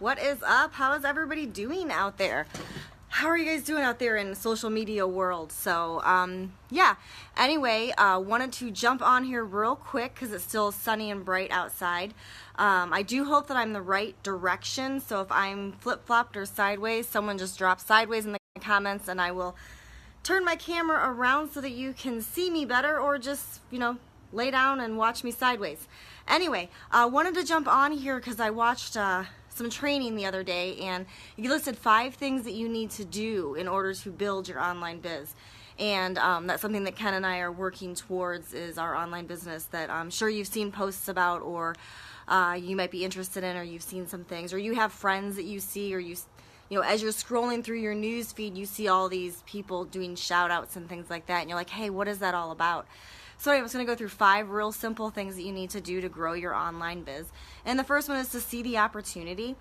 What is up? How is everybody doing out there? How are you guys doing out there in the social media world? So, yeah. Anyway, wanted to jump on here real quick because it's still sunny and bright outside. I do hope that I'm the right direction. So if I'm flip-flopped or sideways, someone just drop sideways in the comments and I will turn my camera around so that you can see me better, or just, lay down and watch me sideways. Anyway, wanted to jump on here because I watched some training the other day, and you listed 5 things that you need to do in order to build your online biz. And that's something that Ken and I are working towards, is our online business that I'm sure you've seen posts about, or you might be interested in, or you've seen some things, or you have friends that you see, or as you're scrolling through your news feed, you see all these people doing shout outs and things like that, and you're like, hey, what is that all about? So anyway, I was going to go through 5 real simple things that you need to do to grow your online biz. And the first one is to see the opportunity.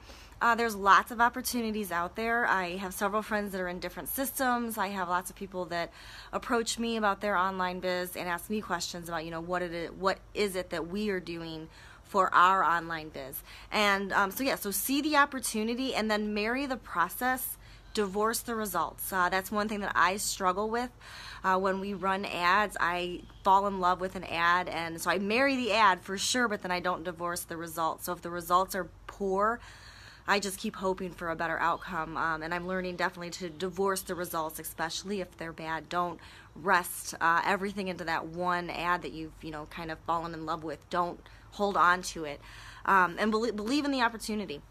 There's lots of opportunities out there. I have several friends that are in different systems. I have lots of people that approach me about their online biz and ask me questions about, what is it that we are doing for our online biz. And so see the opportunity and then marry the process, divorce the results. That's one thing that I struggle with. When we run ads, I fall in love with an ad, and so I marry the ad for sure, but then I don't divorce the results. So if the results are poor, I just keep hoping for a better outcome, and I'm learning definitely to divorce the results, especially if they're bad. Don't rest everything into that one ad that you've kind of fallen in love with. Don't hold on to it, and believe in the opportunity.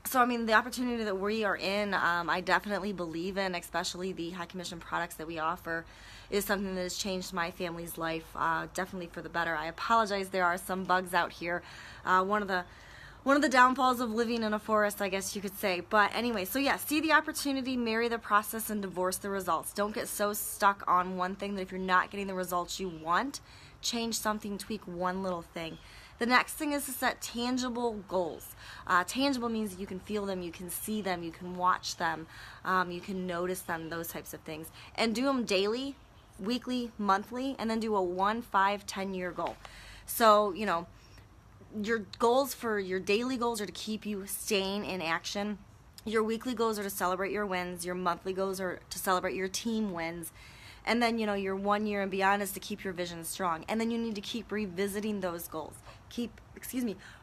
So, the opportunity that we are in, I definitely believe in, especially the high commission products that we offer, is something that has changed my family's life, definitely for the better. I apologize, there are some bugs out here. One of the downfalls of living in a forest, I guess you could say. But anyway, so yeah, see the opportunity, marry the process, and divorce the results. Don't get so stuck on one thing that if you're not getting the results you want, change something, tweak one little thing. The next thing is to set tangible goals. Tangible means that you can feel them, you can see them, you can watch them, you can notice them, those types of things. And do them daily, weekly, monthly, and then do a 1, 5, 10-year goal. So, your goals for your daily goals are to keep you staying in action. Your weekly goals are to celebrate your wins. Your monthly goals are to celebrate your team wins. And then, your 1 year and beyond is to keep your vision strong. And then you need to keep revisiting those goals. Keep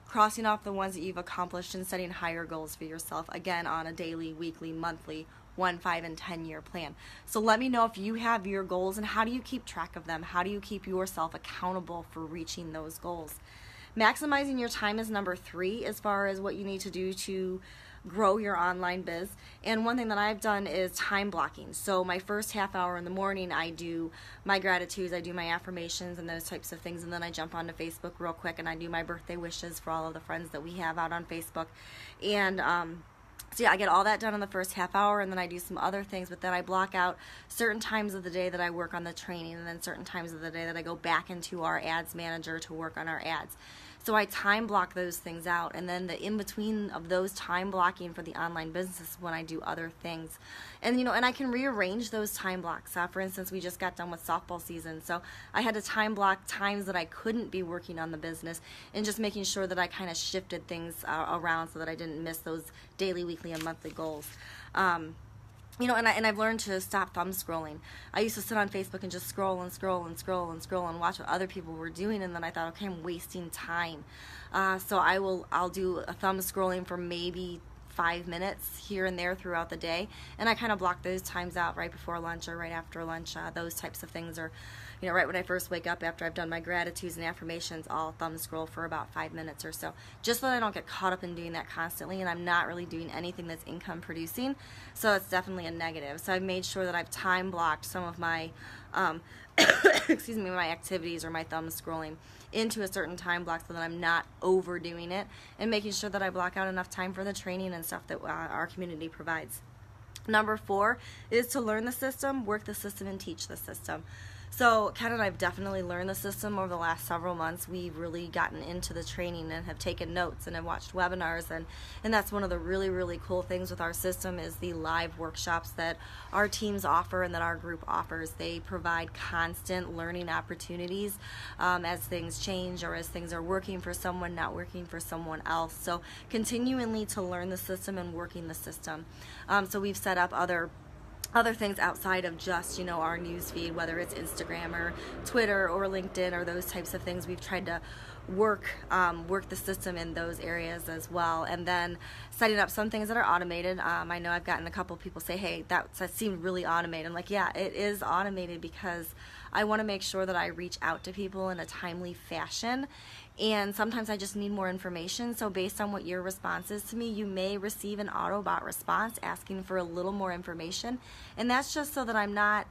crossing off the ones that you've accomplished and setting higher goals for yourself, again, on a daily, weekly, monthly, 1, 5, and 10-year plan. So let me know if you have your goals, and how do you keep track of them? How do you keep yourself accountable for reaching those goals? Maximizing your time is number 3 as far as what you need to do to grow your online biz. And one thing that I've done is time blocking. So my first half hour in the morning, I do my gratitudes, I do my affirmations and those types of things, and then I jump onto Facebook real quick and I do my birthday wishes for all of the friends that we have out on Facebook. And so yeah, I get all that done in the first half hour, and then I do some other things, but then I block out certain times of the day that I work on the training, and then certain times of the day that I go back into our ads manager to work on our ads. So I time block those things out, and then the in-between of those time blocking for the online business is when I do other things. And and I can rearrange those time blocks. For instance, we just got done with softball season, so I had to time block times that I couldn't be working on the business, and just making sure that I kind of shifted things around so that I didn't miss those daily, weekly, and monthly goals. And I've learned to stop thumb scrolling. I used to sit on Facebook and just scroll and scroll and scroll and scroll and watch what other people were doing, and then I thought, okay, I'm wasting time. So I'll do a thumb scrolling for maybe 5 minutes here and there throughout the day, and I kind of block those times out right before lunch or right after lunch. Those types of things are, right when I first wake up after I've done my gratitudes and affirmations, I'll thumb scroll for about 5 minutes or so, just so that I don't get caught up in doing that constantly, and I'm not really doing anything that's income producing, so it's definitely a negative. So I've made sure that I've time blocked some of my my activities or my thumb scrolling into a certain time block so that I'm not overdoing it, and making sure that I block out enough time for the training and stuff that our community provides. Number 4 is to learn the system, work the system, and teach the system. So Ken and I have definitely learned the system over the last several months. We've really gotten into the training and have taken notes and have watched webinars, and that's one of the really, really cool things with our system is the live workshops that our teams offer and that our group offers. They provide constant learning opportunities as things change or as things are working for someone, not working for someone else. So continually to learn the system and working the system. So we've set up other things outside of just, our news feed, whether it's Instagram or Twitter or LinkedIn or those types of things. We've tried to work the system in those areas as well, and then setting up some things that are automated. I know I've gotten a couple of people say, hey, that seemed really automated. I'm like, yeah, it is automated because I want to make sure that I reach out to people in a timely fashion, and sometimes I just need more information. So based on what your response is to me, you may receive an Autobot response asking for a little more information, and that's just so that I'm not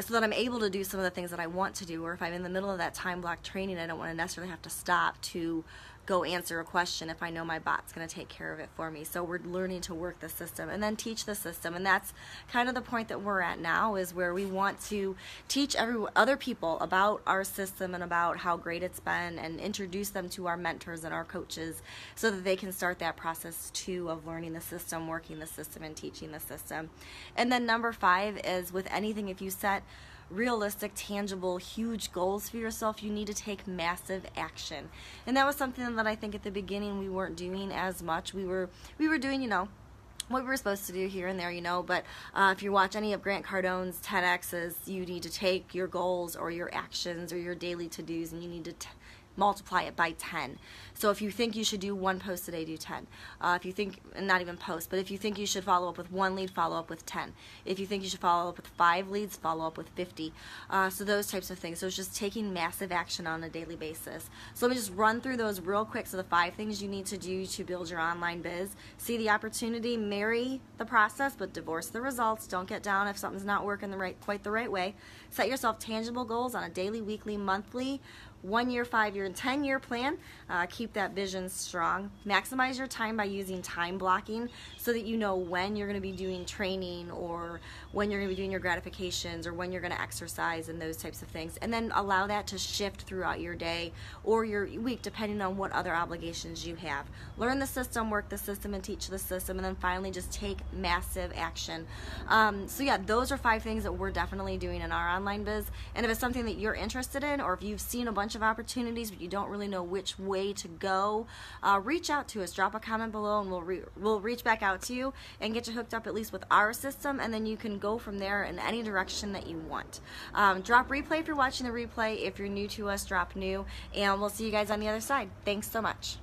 so that I'm able to do some of the things that I want to do, or if I'm in the middle of that time block training, I don't want to necessarily have to stop to go answer a question if I know my bot's going to take care of it for me. So we're learning to work the system and then teach the system, and that's kind of the point that we're at now, is where we want to teach other people about our system and about how great it's been, and introduce them to our mentors and our coaches so that they can start that process too of learning the system, working the system, and teaching the system. And then number 5 is, with anything, if you set realistic, tangible, huge goals for yourself, you need to take massive action. And that was something that I think at the beginning we weren't doing as much. We were doing, what we were supposed to do here and there, but if you watch any of Grant Cardone's TEDx's, you need to take your goals or your actions or your daily to-dos, and you need to multiply it by 10. So if you think you should do 1 post a day, do 10. If you think, not even post, but if you think you should follow up with 1 lead, follow up with 10. If you think you should follow up with 5 leads, follow up with 50. So those types of things. So it's just taking massive action on a daily basis. So let me just run through those real quick. So the 5 things you need to do to build your online biz: see the opportunity, marry the process, but divorce the results. Don't get down if something's not working quite the right way. Set yourself tangible goals on a daily, weekly, monthly, 1 year, 5 year, and 10-year plan. Keep that vision strong. Maximize your time by using time blocking so that you know when you're going to be doing training, or when you're going to be doing your gratifications, or when you're going to exercise, and those types of things. And then allow that to shift throughout your day or your week depending on what other obligations you have. Learn the system, work the system, and teach the system, and then finally just take massive action. So yeah, those are 5 things that we're definitely doing in our online biz. And if it's something that you're interested in, or if you've seen a bunch of opportunities but you don't really know which way to go, reach out to us. Drop a comment below, and we'll reach back out to you and get you hooked up at least with our system, and then you can go from there in any direction that you want. Drop replay if you're watching the replay. If you're new to us, drop new, and we'll see you guys on the other side. Thanks so much.